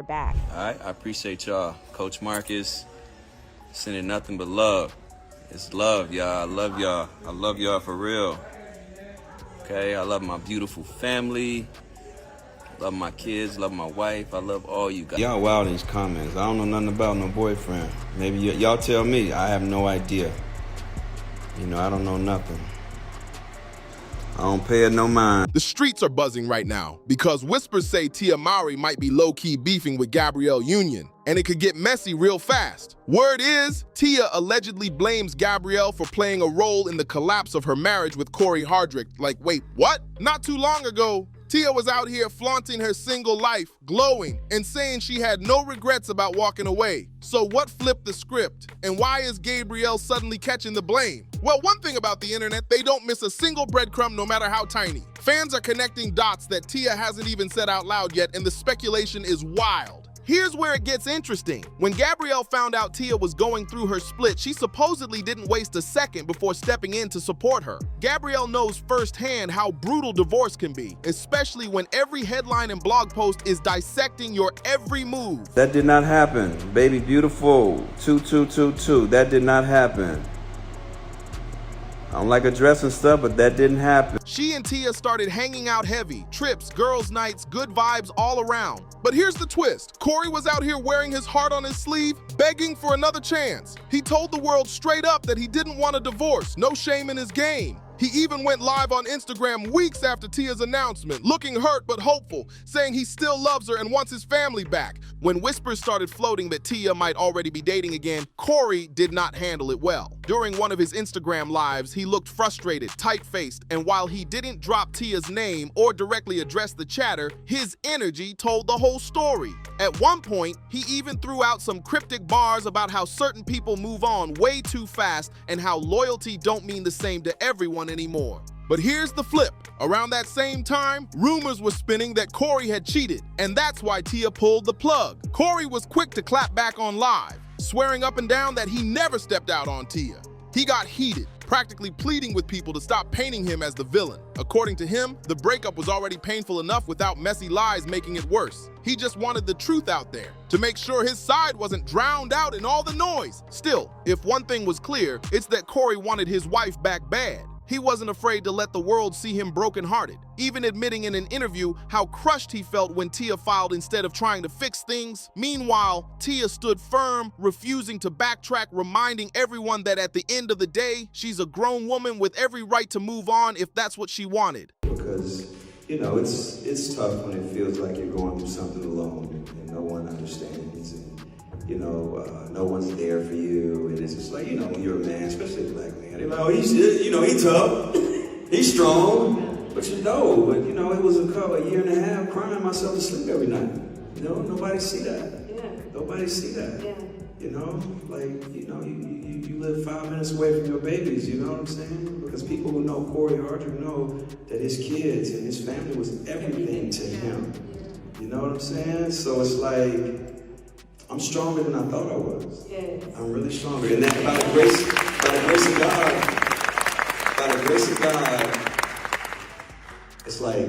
back. All right, I appreciate y'all. Coach Marcus, sending nothing but love. It's love, y'all. I love y'all. I love y'all for real. Okay, I love my beautiful family. Love my kids, love my wife. I love all you guys. Y'all wild in these comments. I don't know nothing about no boyfriend. Maybe y'all tell me. I have no idea. You know, I don't know nothing. I don't pay it no mind. The streets are buzzing right now because whispers say Tia Mowry might be low-key beefing with Gabrielle Union, and it could get messy real fast. Word is, Tia allegedly blames Gabrielle for playing a role in the collapse of her marriage with Corey Hardrick. Like, wait, what? Not too long ago, Tia was out here flaunting her single life, glowing, and saying she had no regrets about walking away. So what flipped the script? And why is Gabrielle suddenly catching the blame? Well, one thing about the internet, they don't miss a single breadcrumb no matter how tiny. Fans are connecting dots that Tia hasn't even said out loud yet, and the speculation is wild. Here's where it gets interesting. When Gabrielle found out Tia was going through her split, she supposedly didn't waste a second before stepping in to support her. Gabrielle knows firsthand how brutal divorce can be, especially when every headline and blog post is dissecting your every move. That did not happen. Baby beautiful, 2222. That did not happen. I don't like addressing stuff, but that didn't happen. She and Tia started hanging out heavy, trips, girls' nights, good vibes all around. But here's the twist. Corey was out here wearing his heart on his sleeve, begging for another chance. He told the world straight up that he didn't want a divorce, no shame in his game. He even went live on Instagram weeks after Tia's announcement, looking hurt but hopeful, saying he still loves her and wants his family back. When whispers started floating that Tia might already be dating again, Corey did not handle it well. During one of his Instagram lives, he looked frustrated, tight-faced, and while he didn't drop Tia's name or directly address the chatter, his energy told the whole story. At one point, he even threw out some cryptic bars about how certain people move on way too fast and how loyalty don't mean the same to everyone anymore. But here's the flip. Around that same time, rumors were spinning that Corey had cheated, and that's why Tia pulled the plug. Corey was quick to clap back on live, swearing up and down that he never stepped out on Tia. He got heated, practically pleading with people to stop painting him as the villain. According to him, the breakup was already painful enough without messy lies making it worse. He just wanted the truth out there, to make sure his side wasn't drowned out in all the noise. Still, if one thing was clear, it's that Corey wanted his wife back bad. He wasn't afraid to let the world see him brokenhearted, even admitting in an interview how crushed he felt when Tia filed instead of trying to fix things. Meanwhile, Tia stood firm, refusing to backtrack, reminding everyone that at the end of the day, she's a grown woman with every right to move on if that's what she wanted. Because, you know, it's tough when it feels like you're going through something alone and no one understands, and you know, no one's there for you, and it's just like, you know, when you're a man, especially a black man, they're like, oh, he's tough, he's strong, but you know, it was a year and a half crying myself to sleep every night. You know, nobody see that. Yeah. Nobody see that. Yeah. You know, like, you know, you live 5 minutes away from your babies, you know what I'm saying? Because people who know Corey Hardrick know that his kids and his family was everything to him. You know what I'm saying? So it's like, I'm stronger than I thought I was. Yes. I'm really stronger. And that by the grace of God, it's like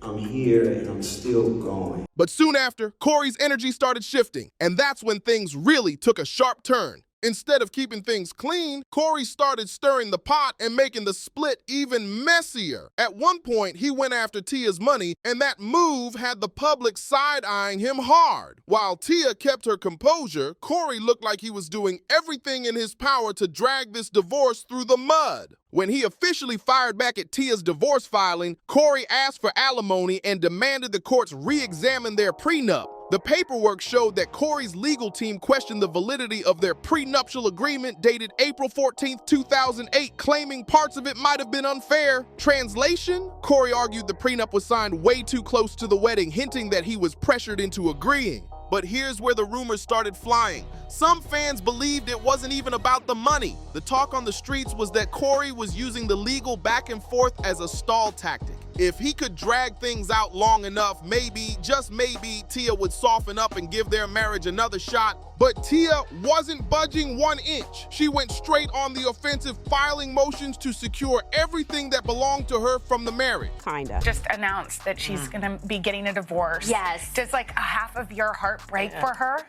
I'm here and I'm still going. But soon after, Corey's energy started shifting, and that's when things really took a sharp turn. Instead of keeping things clean, Corey started stirring the pot and making the split even messier. At one point, he went after Tia's money, and that move had the public side-eyeing him hard. While Tia kept her composure, Corey looked like he was doing everything in his power to drag this divorce through the mud. When he officially fired back at Tia's divorce filing, Corey asked for alimony and demanded the courts re-examine their prenup. The paperwork showed that Corey's legal team questioned the validity of their prenuptial agreement dated April 14, 2008, claiming parts of it might have been unfair. Translation? Corey argued the prenup was signed way too close to the wedding, hinting that he was pressured into agreeing. But here's where the rumors started flying. Some fans believed it wasn't even about the money. The talk on the streets was that Corey was using the legal back and forth as a stall tactic. If he could drag things out long enough, maybe, just maybe, Tia would soften up and give their marriage another shot. But Tia wasn't budging 1 inch. She went straight on the offensive, filing motions to secure everything that belonged to her from the marriage. Kinda. Just announced that she's gonna be getting a divorce. Yes. Does like a half of your heart break for her?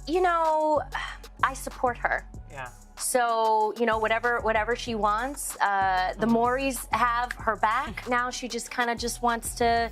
You know, I support her. Yeah. So, you know, whatever she wants, the Mowrys have her back. Now she just kind of just wants to,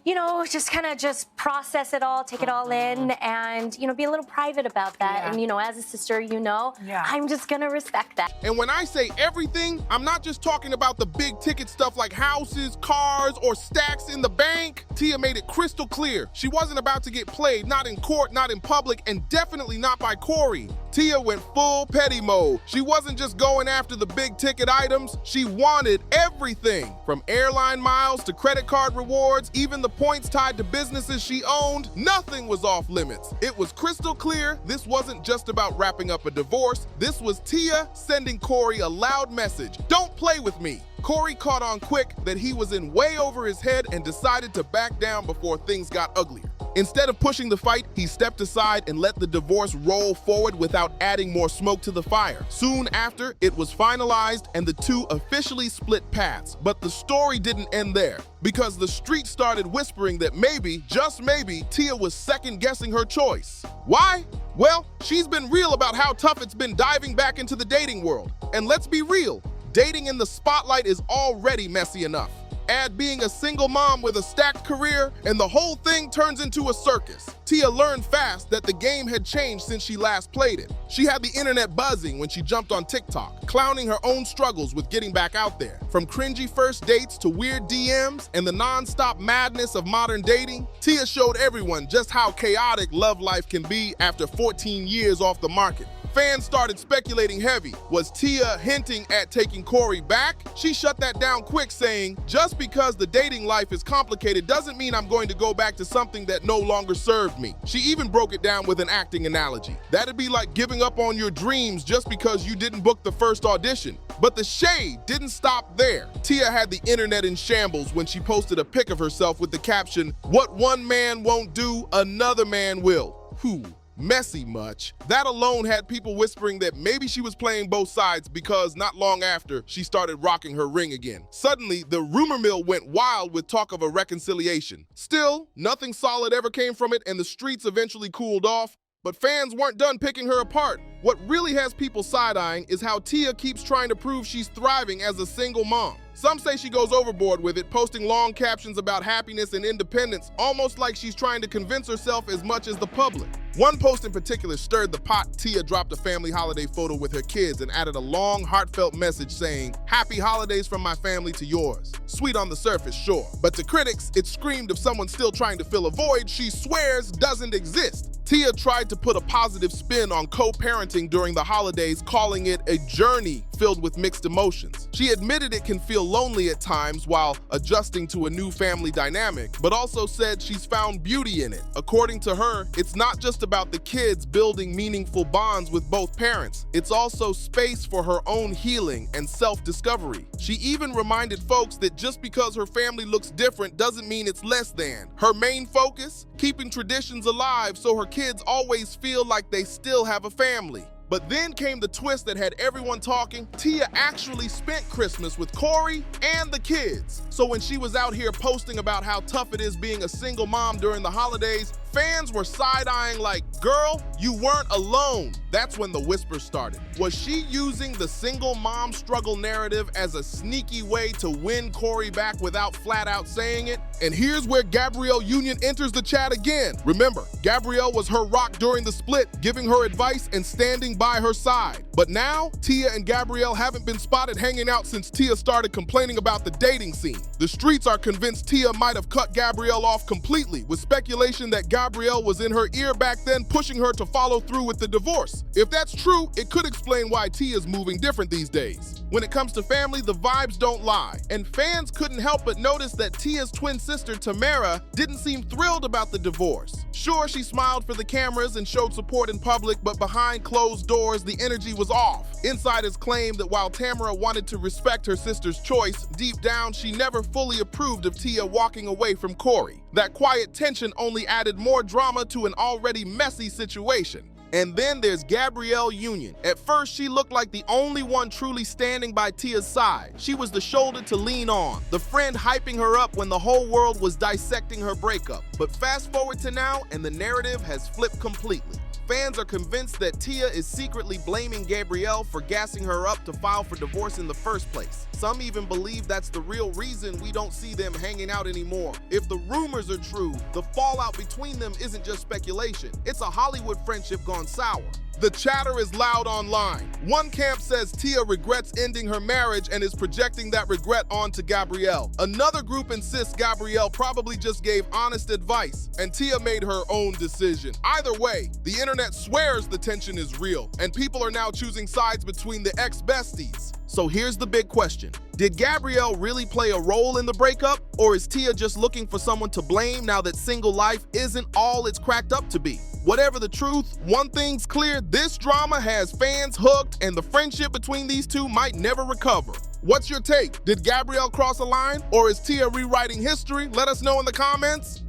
you know, just process it all, take it all in, and, you know, be a little private about that. Yeah. And, you know, as a sister, you know, I'm just gonna respect that. And when I say everything, I'm not just talking about the big ticket stuff like houses, cars, or stacks in the bank. Tia made it crystal clear. She wasn't about to get played, not in court, not in public, and definitely not by Corey. Tia went full petty mode. She wasn't just going after the big ticket items, she wanted everything. From airline miles to credit card rewards, even the points tied to businesses she owned, nothing was off limits. It was crystal clear this wasn't just about wrapping up a divorce. This was Tia sending Corey a loud message. Don't play with me. Corey caught on quick that he was in way over his head and decided to back down before things got uglier. Instead of pushing the fight, he stepped aside and let the divorce roll forward without adding more smoke to the fire. Soon after, it was finalized and the two officially split paths. But the story didn't end there, because the street started whispering that maybe, just maybe, Tia was second-guessing her choice. Why? Well, she's been real about how tough it's been diving back into the dating world. And let's be real, dating in the spotlight is already messy enough. Add being a single mom with a stacked career, and the whole thing turns into a circus. Tia learned fast that the game had changed since she last played it. She had the internet buzzing when she jumped on TikTok, clowning her own struggles with getting back out there. From cringy first dates to weird DMs and the non-stop madness of modern dating, Tia showed everyone just how chaotic love life can be after 14 years off the market. Fans started speculating heavy. Was Tia hinting at taking Corey back? She shut that down quick, saying, just because the dating life is complicated doesn't mean I'm going to go back to something that no longer served me. She even broke it down with an acting analogy. That'd be like giving up on your dreams just because you didn't book the first audition. But the shade didn't stop there. Tia had the internet in shambles when she posted a pic of herself with the caption, "What one man won't do, another man will." Whew. Messy much. That alone had people whispering that maybe she was playing both sides, because not long after, she started rocking her ring again. Suddenly, the rumor mill went wild with talk of a reconciliation. Still, nothing solid ever came from it, and the streets eventually cooled off. But fans weren't done picking her apart. What really has people side-eyeing is how Tia keeps trying to prove she's thriving as a single mom. Some say she goes overboard with it, posting long captions about happiness and independence, almost like she's trying to convince herself as much as the public. One post in particular stirred the pot. Tia dropped a family holiday photo with her kids and added a long, heartfelt message saying, "Happy holidays from my family to yours." Sweet on the surface, sure. But to critics, it screamed of someone still trying to fill a void she swears doesn't exist. Tia tried to put a positive spin on co-parenting during the holidays, calling it a journey filled with mixed emotions. She admitted it can feel lonely at times while adjusting to a new family dynamic, but also said she's found beauty in it. According to her, it's not just about the kids building meaningful bonds with both parents. It's also space for her own healing and self-discovery. She even reminded folks that just because her family looks different doesn't mean it's less than. Her main focus? Keeping traditions alive so her kids always feel like they still have a family. But then came the twist that had everyone talking. Tia actually spent Christmas with Corey and the kids. So when she was out here posting about how tough it is being a single mom during the holidays, fans were side-eyeing like, girl, you weren't alone. That's when the whispers started. Was she using the single mom struggle narrative as a sneaky way to win Corey back without flat out saying it? And here's where Gabrielle Union enters the chat again. Remember, Gabrielle was her rock during the split, giving her advice and standing by her side. But now, Tia and Gabrielle haven't been spotted hanging out since Tia started complaining about the dating scene. The streets are convinced Tia might have cut Gabrielle off completely, with speculation that Gabrielle was in her ear back then, pushing her to follow through with the divorce. If that's true, it could explain why Tia's moving different these days. When it comes to family, the vibes don't lie, and fans couldn't help but notice that Tia's twin sister, Tamara, didn't seem thrilled about the divorce. Sure, she smiled for the cameras and showed support in public, but behind closed doors, the energy was off. Insiders claimed that while Tamara wanted to respect her sister's choice, deep down she never fully approved of Tia walking away from Corey. That quiet tension only added more drama to an already messy situation. And then there's Gabrielle Union. At first, she looked like the only one truly standing by Tia's side. She was the shoulder to lean on, the friend hyping her up when the whole world was dissecting her breakup. But fast forward to now, and the narrative has flipped completely. Fans are convinced that Tia is secretly blaming Gabrielle for gassing her up to file for divorce in the first place. Some even believe that's the real reason we don't see them hanging out anymore. If the rumors are true, the fallout between them isn't just speculation. It's a Hollywood friendship gone sour. The chatter is loud online. One camp says Tia regrets ending her marriage and is projecting that regret onto Gabrielle. Another group insists Gabrielle probably just gave honest advice and Tia made her own decision. Either way, the internet swears the tension is real and people are now choosing sides between the ex-besties. So here's the big question. Did Gabrielle really play a role in the breakup? Or is Tia just looking for someone to blame now that single life isn't all it's cracked up to be? Whatever the truth, one thing's clear, this drama has fans hooked and the friendship between these two might never recover. What's your take? Did Gabrielle cross a line? Or is Tia rewriting history? Let us know in the comments.